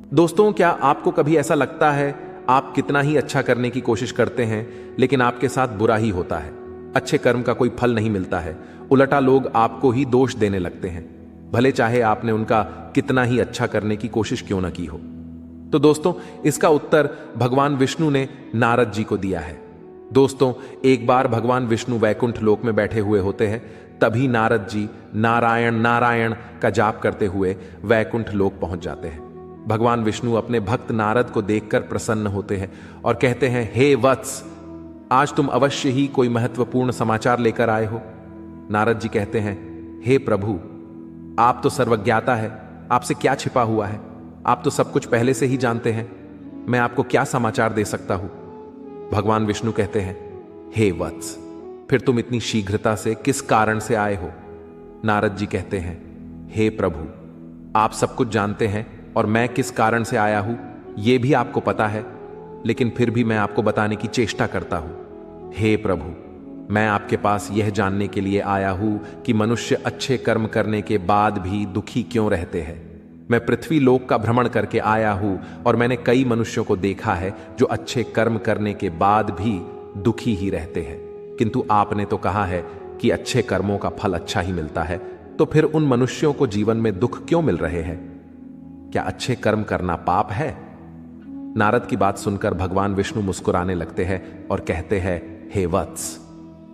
दोस्तों, क्या आपको कभी ऐसा लगता है आप कितना ही अच्छा करने की कोशिश करते हैं लेकिन आपके साथ बुरा ही होता है? अच्छे कर्म का कोई फल नहीं मिलता है, उल्टा लोग आपको ही दोष देने लगते हैं, भले चाहे आपने उनका कितना ही अच्छा करने की कोशिश क्यों ना की हो। तो दोस्तों, इसका उत्तर भगवान विष्णु ने नारद जी को दिया है। दोस्तों, एक बार भगवान विष्णु वैकुंठ लोक में बैठे हुए होते हैं, तभी नारद जी नारायण नारायण का जाप करते हुए वैकुंठ लोक पहुंच जाते हैं। भगवान विष्णु अपने भक्त नारद को देखकर प्रसन्न होते हैं और कहते हैं, हे वत्स, आज तुम अवश्य ही कोई महत्वपूर्ण समाचार लेकर आए हो। नारद जी कहते हैं, हे प्रभु, आप तो सर्वज्ञाता है, आपसे क्या छिपा हुआ है? आप तो सब कुछ पहले से ही जानते हैं, मैं आपको क्या समाचार दे सकता हूं? भगवान विष्णु कहते हैं, हे वत्स, फिर तुम इतनी शीघ्रता से किस कारण से आए हो? नारद जी कहते हैं, हे प्रभु, आप सब कुछ जानते हैं और मैं किस कारण से आया हूं यह भी आपको पता है, लेकिन फिर भी मैं आपको बताने की चेष्टा करता हूं। हे प्रभु, मैं आपके पास यह जानने के लिए आया हूं कि मनुष्य अच्छे कर्म करने के बाद भी दुखी क्यों रहते हैं। मैं पृथ्वी लोक का भ्रमण करके आया हूं और मैंने कई मनुष्यों को देखा है जो अच्छे कर्म करने के बाद भी दुखी ही रहते हैं, किंतु आपने तो कहा है कि अच्छे कर्मों का फल अच्छा ही मिलता है, तो फिर उन मनुष्यों को जीवन में दुख क्यों मिल रहे हैं? क्या अच्छे कर्म करना पाप है? नारद की बात सुनकर भगवान विष्णु मुस्कुराने लगते हैं और कहते हैं, हे वत्स,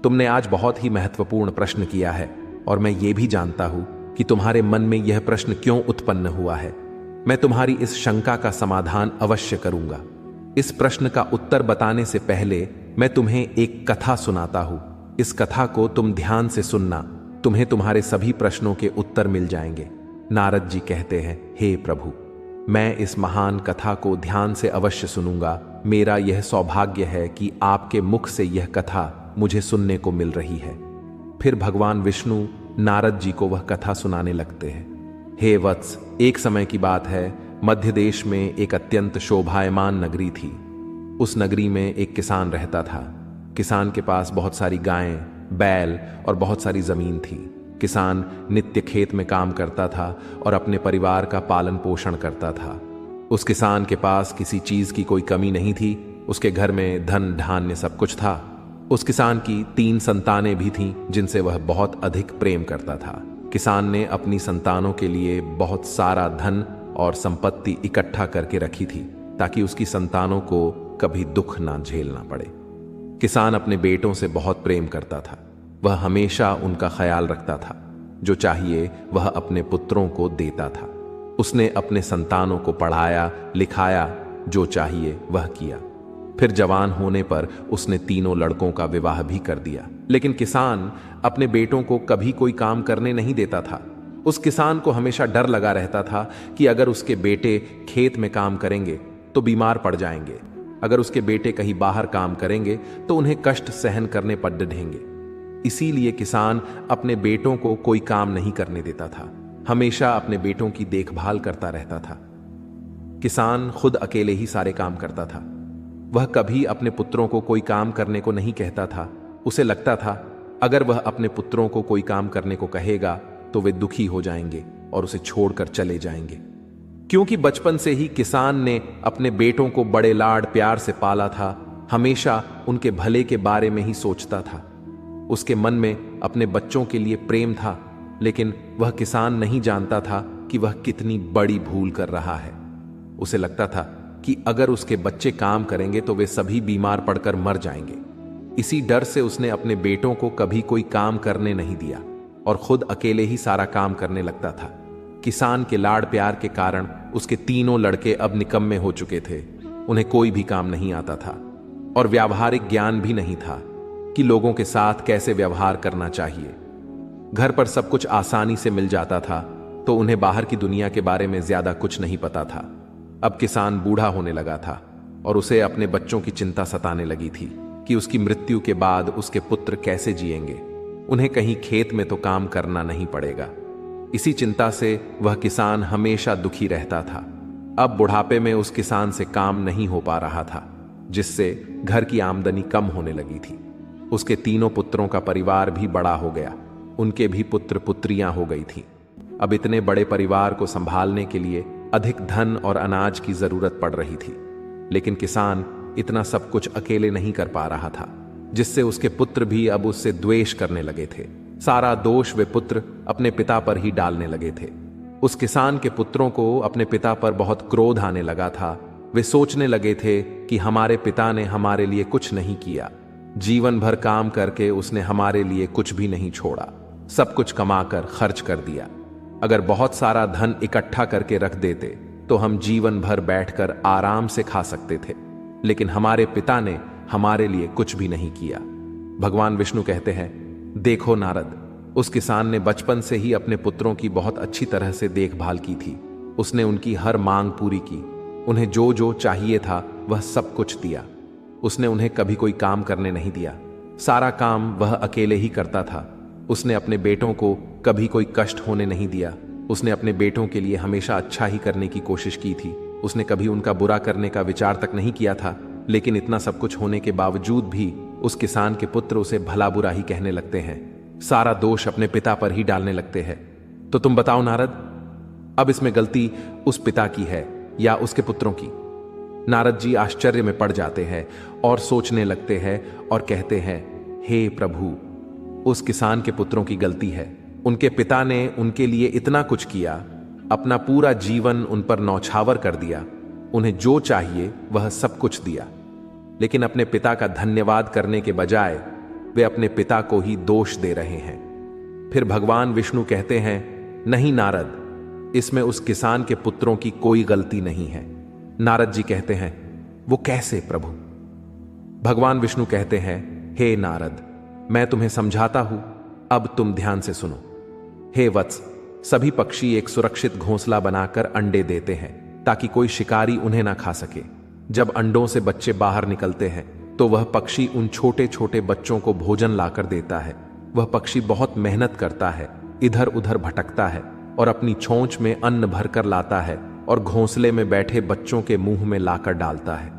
तुमने आज बहुत ही महत्वपूर्ण प्रश्न किया है और मैं ये भी जानता हूं कि तुम्हारे मन में यह प्रश्न क्यों उत्पन्न हुआ है। मैं तुम्हारी इस शंका का समाधान अवश्य करूंगा। इस प्रश्न का उत्तर बताने से पहले मैं तुम्हें एक कथा सुनाता हूं। इस कथा को तुम ध्यान से सुनना, तुम्हें तुम्हारे सभी प्रश्नों के उत्तर मिल जाएंगे। नारद जी कहते हैं, हे प्रभु, मैं इस महान कथा को ध्यान से अवश्य सुनूंगा। मेरा यह सौभाग्य है कि आपके मुख से यह कथा मुझे सुनने को मिल रही है। फिर भगवान विष्णु नारद जी को वह कथा सुनाने लगते हैं। हे वत्स, एक समय की बात है, मध्य देश में एक अत्यंत शोभायमान नगरी थी। उस नगरी में एक किसान रहता था। किसान के पास बहुत सारी गायें, बैल और बहुत सारी जमीन थी। किसान नित्य खेत में काम करता था और अपने परिवार का पालन पोषण करता था। उस किसान के पास किसी चीज की कोई कमी नहीं थी। उसके घर में धन धान्य सब कुछ था। उस किसान की 3 संतानें भी थीं जिनसे वह बहुत अधिक प्रेम करता था। किसान ने अपनी संतानों के लिए बहुत सारा धन और संपत्ति इकट्ठा करके रखी थी ताकि उसकी संतानों को कभी दुख ना झेलना पड़े। किसान अपने बेटों से बहुत प्रेम करता था। वह हमेशा उनका ख्याल रखता था। जो चाहिए वह अपने पुत्रों को देता था। उसने अपने संतानों को पढ़ाया लिखाया, जो चाहिए वह किया। फिर जवान होने पर उसने 3 लड़कों का विवाह भी कर दिया। लेकिन किसान अपने बेटों को कभी कोई काम करने नहीं देता था। उस किसान को हमेशा डर लगा रहता था कि अगर उसके बेटे खेत में काम करेंगे तो बीमार पड़ जाएंगे, अगर उसके बेटे कहीं बाहर काम करेंगे तो उन्हें कष्ट सहन करने पर डटेंगे। इसीलिए किसान अपने बेटों को कोई काम नहीं करने देता था, हमेशा अपने बेटों की देखभाल करता रहता था। किसान खुद अकेले ही सारे काम करता था। वह कभी अपने पुत्रों को कोई काम करने को नहीं कहता था। उसे लगता था अगर वह अपने पुत्रों को कोई काम करने को कहेगा तो वे दुखी हो जाएंगे और उसे छोड़कर चले जाएंगे। क्योंकि बचपन से ही किसान ने अपने बेटों को बड़े लाड प्यार से पाला था, हमेशा उनके भले के बारे में ही सोचता था। उसके मन में अपने बच्चों के लिए प्रेम था, लेकिन वह किसान नहीं जानता था कि वह कितनी बड़ी भूल कर रहा है। उसे लगता था कि अगर उसके बच्चे काम करेंगे तो वे सभी बीमार पड़कर मर जाएंगे। इसी डर से उसने अपने बेटों को कभी कोई काम करने नहीं दिया और खुद अकेले ही सारा काम करने लगता था। किसान के लाड़ प्यार के कारण उसके 3 लड़के अब निकम्मे हो चुके थे। उन्हें कोई भी काम नहीं आता था और व्यावहारिक ज्ञान भी नहीं था कि लोगों के साथ कैसे व्यवहार करना चाहिए। घर पर सब कुछ आसानी से मिल जाता था तो उन्हें बाहर की दुनिया के बारे में ज्यादा कुछ नहीं पता था। अब किसान बूढ़ा होने लगा था और उसे अपने बच्चों की चिंता सताने लगी थी कि उसकी मृत्यु के बाद उसके पुत्र कैसे जिएंगे। उन्हें कहीं खेत में तो काम करना नहीं पड़ेगा। इसी चिंता से वह किसान हमेशा दुखी रहता था। अब बुढ़ापे में उस किसान से काम नहीं हो पा रहा था, जिससे घर की आमदनी कम होने लगी थी। उसके 3 पुत्रों का परिवार भी बड़ा हो गया। उनके भी पुत्र पुत्रियां हो गई थी। अब इतने बड़े परिवार को संभालने के लिए अधिक धन और अनाज की जरूरत पड़ रही थी। लेकिन किसान इतना सब कुछ अकेले नहीं कर पा रहा था, जिससे उसके पुत्र भी अब उससे द्वेष करने लगे थे। सारा दोष वे पुत्र अपने पिता पर ही डालने लगे थे। उस किसान के पुत्रों को अपने पिता पर बहुत क्रोध आने लगा था। वे सोचने लगे थे कि हमारे पिता ने हमारे लिए कुछ नहीं किया, जीवन भर काम करके उसने हमारे लिए कुछ भी नहीं छोड़ा, सब कुछ कमाकर खर्च कर दिया। अगर बहुत सारा धन इकट्ठा करके रख देते तो हम जीवन भर बैठकर आराम से खा सकते थे, लेकिन हमारे पिता ने हमारे लिए कुछ भी नहीं किया। भगवान विष्णु कहते हैं, देखो नारद, उस किसान ने बचपन से ही अपने पुत्रों की बहुत अच्छी तरह से देखभाल की थी। उसने उनकी हर मांग पूरी की, उन्हें जो जो चाहिए था वह सब कुछ दिया। उसने उन्हें कभी कोई काम करने नहीं दिया, सारा काम वह अकेले ही करता था। उसने अपने बेटों को कभी कोई कष्ट होने नहीं दिया। उसने अपने बेटों के लिए हमेशा अच्छा ही करने की कोशिश की थी। उसने कभी उनका बुरा करने का विचार तक नहीं किया था। लेकिन इतना सब कुछ होने के बावजूद भी उस किसान के पुत्र उसे भला बुरा ही कहने लगते हैं, सारा दोष अपने पिता पर ही डालने लगते हैं। तो तुम बताओ नारद, अब इसमें गलती उस पिता की है या उसके पुत्रों की? नारद जी आश्चर्य में पड़ जाते हैं और सोचने लगते हैं और कहते हैं, हे प्रभु, उस किसान के पुत्रों की गलती है। उनके पिता ने उनके लिए इतना कुछ किया, अपना पूरा जीवन उन पर नौछावर कर दिया, उन्हें जो चाहिए वह सब कुछ दिया। लेकिन अपने पिता का धन्यवाद करने के बजाय वे अपने पिता को ही दोष दे रहे हैं। फिर भगवान विष्णु कहते हैं, नहीं नारद, इसमें उस किसान के पुत्रों की कोई गलती नहीं है। नारद जी कहते हैं, वो कैसे प्रभु? भगवान विष्णु कहते हैं, हे नारद, मैं तुम्हें समझाता हूं, अब तुम ध्यान से सुनो। हे वत्स, सभी पक्षी एक सुरक्षित घोंसला बनाकर अंडे देते हैं ताकि कोई शिकारी उन्हें ना खा सके। जब अंडों से बच्चे बाहर निकलते हैं तो वह पक्षी उन छोटे छोटे बच्चों को भोजन लाकर देता है। वह पक्षी बहुत मेहनत करता है, इधर उधर भटकता है और अपनी छोंच में अन्न भरकर लाता है और घोंसले में बैठे बच्चों के मुंह में लाकर डालता है।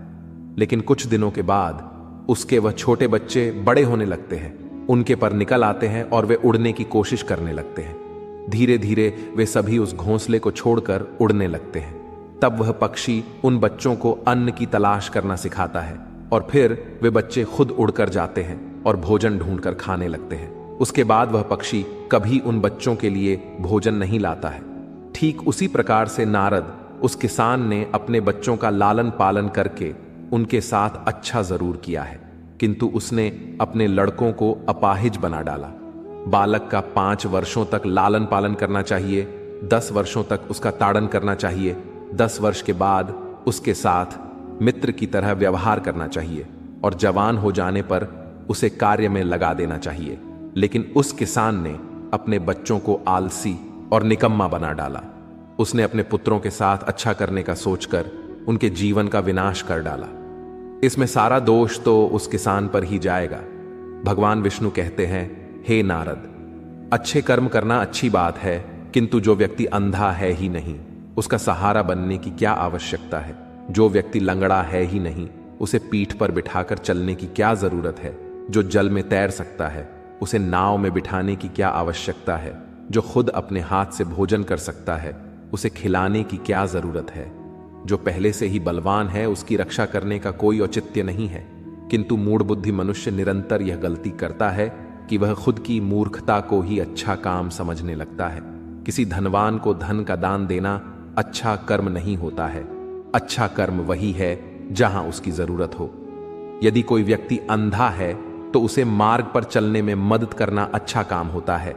लेकिन कुछ दिनों के बाद उसके वह छोटे बच्चे बड़े होने लगते हैं, उनके पर निकल आते हैं और वे उड़ने की कोशिश करने लगते हैं। धीरे धीरे वे सभी उस घोंसले को छोड़कर उड़ने लगते हैं। तब वह पक्षी उन बच्चों को अन्न की तलाश करना सिखाता है और फिर वे बच्चे खुद उड़कर जाते हैं और भोजन ढूंढकर खाने लगते हैं। उसके बाद वह पक्षी कभी उन बच्चों के लिए भोजन नहीं लाता है। ठीक उसी प्रकार से नारद, उस किसान ने अपने बच्चों का लालन पालन करके उनके साथ अच्छा जरूर किया है, किंतु उसने अपने लड़कों को अपाहिज बना डाला। बालक का 5 वर्षों तक लालन पालन करना चाहिए, 10 वर्षों तक उसका ताड़न करना चाहिए, 10 वर्ष के बाद उसके साथ मित्र की तरह व्यवहार करना चाहिए और जवान हो जाने पर उसे कार्य में लगा देना चाहिए। लेकिन उस किसान ने अपने बच्चों को आलसी और निकम्मा बना डाला। उसने अपने पुत्रों के साथ अच्छा करने का सोचकर उनके जीवन का विनाश कर डाला। इसमें सारा दोष तो उस किसान पर ही जाएगा। भगवान विष्णु कहते हैं, हे नारद, अच्छे कर्म करना अच्छी बात है, किंतु जो व्यक्ति अंधा है ही नहीं, उसका सहारा बनने की क्या आवश्यकता है? जो व्यक्ति लंगड़ा है ही नहीं, उसे पीठ पर बिठाकर चलने की क्या जरूरत है? जो जल में तैर सकता है, उसे नाव में बिठाने की क्या आवश्यकता है? जो खुद अपने हाथ से भोजन कर सकता है, उसे खिलाने की क्या जरूरत है? जो पहले से ही बलवान है, उसकी रक्षा करने का कोई औचित्य नहीं है। किंतु मूढ़ बुद्धि मनुष्य निरंतर यह गलती करता है कि वह खुद की मूर्खता को ही अच्छा काम समझने लगता है। किसी धनवान को धन का दान देना अच्छा कर्म नहीं होता है। अच्छा कर्म वही है जहां उसकी जरूरत हो। यदि कोई व्यक्ति अंधा है तो उसे मार्ग पर चलने में मदद करना अच्छा काम होता है।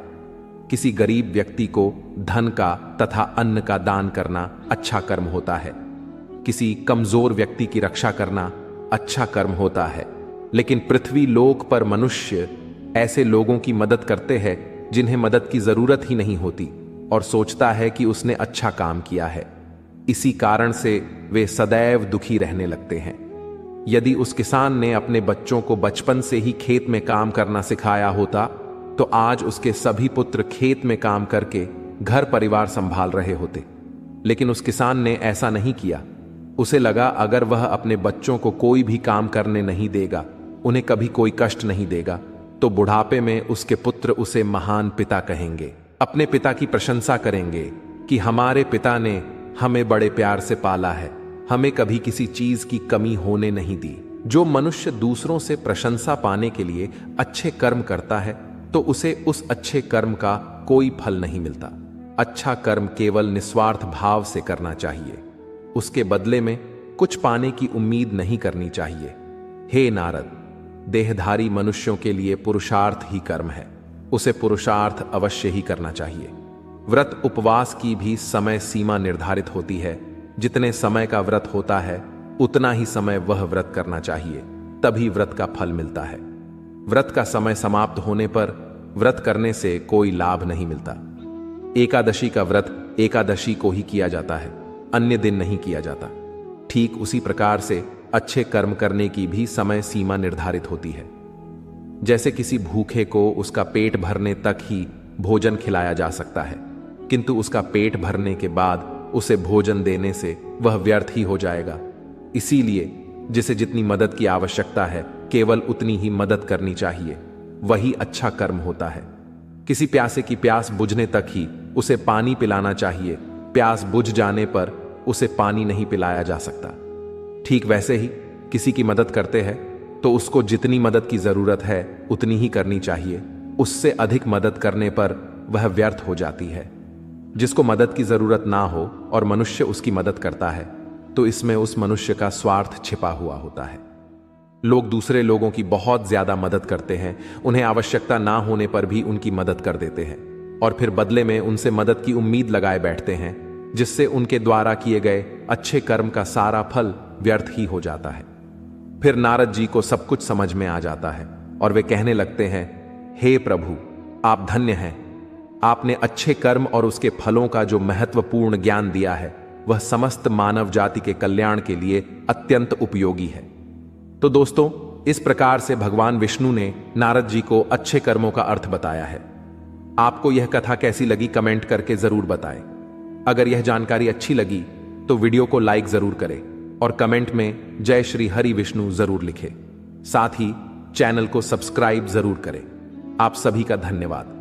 किसी गरीब व्यक्ति को धन का तथा अन्न का दान करना अच्छा कर्म होता है। किसी कमजोर व्यक्ति की रक्षा करना अच्छा कर्म होता है। लेकिन पृथ्वी लोक पर मनुष्य ऐसे लोगों की मदद करते हैं जिन्हें मदद की जरूरत ही नहीं होती और सोचता है कि उसने अच्छा काम किया है। इसी कारण से वे सदैव दुखी रहने लगते हैं। यदि उस किसान ने अपने बच्चों को बचपन से ही खेत में काम करना सिखाया होता तो आज उसके सभी पुत्र खेत में काम करके घर परिवार संभाल रहे होते। लेकिन उस किसान ने ऐसा नहीं किया। उसे लगा अगर वह अपने बच्चों को कोई भी काम करने नहीं देगा, उन्हें कभी कोई कष्ट नहीं देगा, तो बुढ़ापे में उसके पुत्र उसे महान पिता कहेंगे, अपने पिता की प्रशंसा करेंगे कि हमारे पिता ने हमें बड़े प्यार से पाला है, हमें कभी किसी चीज की कमी होने नहीं दी। जो मनुष्य दूसरों से प्रशंसा पाने के लिए अच्छे कर्म करता है तो उसे उस अच्छे कर्म का कोई फल नहीं मिलता। अच्छा कर्म केवल निस्वार्थ भाव से करना चाहिए, उसके बदले में कुछ पाने की उम्मीद नहीं करनी चाहिए। हे नारद, देहधारी मनुष्यों के लिए पुरुषार्थ ही कर्म है, उसे पुरुषार्थ अवश्य ही करना चाहिए। व्रत उपवास की भी समय सीमा निर्धारित होती है। जितने समय का व्रत होता है उतना ही समय वह व्रत करना चाहिए, तभी व्रत का फल मिलता है। व्रत का समय समाप्त होने पर व्रत करने से कोई लाभ नहीं मिलता। एकादशी का व्रत एकादशी को ही किया जाता है, अन्य दिन नहीं किया जाता। ठीक उसी प्रकार से अच्छे कर्म करने की भी समय सीमा निर्धारित होती है। जैसे किसी भूखे को उसका पेट भरने तक ही भोजन खिलाया जा सकता है, किंतु उसका पेट भरने के बाद उसे भोजन देने से वह व्यर्थ ही हो जाएगा। इसीलिए जिसे जितनी मदद की आवश्यकता है केवल उतनी ही मदद करनी चाहिए, वही अच्छा कर्म होता है। किसी प्यासे की प्यास बुझने तक ही उसे पानी पिलाना चाहिए, प्यास बुझ जाने पर उसे पानी नहीं पिलाया जा सकता। ठीक वैसे ही किसी की मदद करते हैं तो उसको जितनी मदद की जरूरत है उतनी ही करनी चाहिए, उससे अधिक मदद करने पर वह व्यर्थ हो जाती है। जिसको मदद की जरूरत ना हो और मनुष्य उसकी मदद करता है तो इसमें उस मनुष्य का स्वार्थ छिपा हुआ होता है। लोग दूसरे लोगों की बहुत ज्यादा मदद करते हैं, उन्हें आवश्यकता ना होने पर भी उनकी मदद कर देते हैं और फिर बदले में उनसे मदद की उम्मीद लगाए बैठते हैं, जिससे उनके द्वारा किए गए अच्छे कर्म का सारा फल व्यर्थ ही हो जाता है। फिर नारद जी को सब कुछ समझ में आ जाता है और वे कहने लगते हैं, हे प्रभु, आप धन्य हैं। आपने अच्छे कर्म और उसके फलों का जो महत्वपूर्ण ज्ञान दिया है वह समस्त मानव जाति के कल्याण के लिए अत्यंत उपयोगी है। तो दोस्तों, इस प्रकार से भगवान विष्णु ने नारद जी को अच्छे कर्मों का अर्थ बताया है। आपको यह कथा कैसी लगी कमेंट करके जरूर बताएं। अगर यह जानकारी अच्छी लगी तो वीडियो को लाइक जरूर करें और कमेंट में जय श्री हरि विष्णु जरूर लिखें। साथ ही चैनल को सब्सक्राइब जरूर करें। आप सभी का धन्यवाद।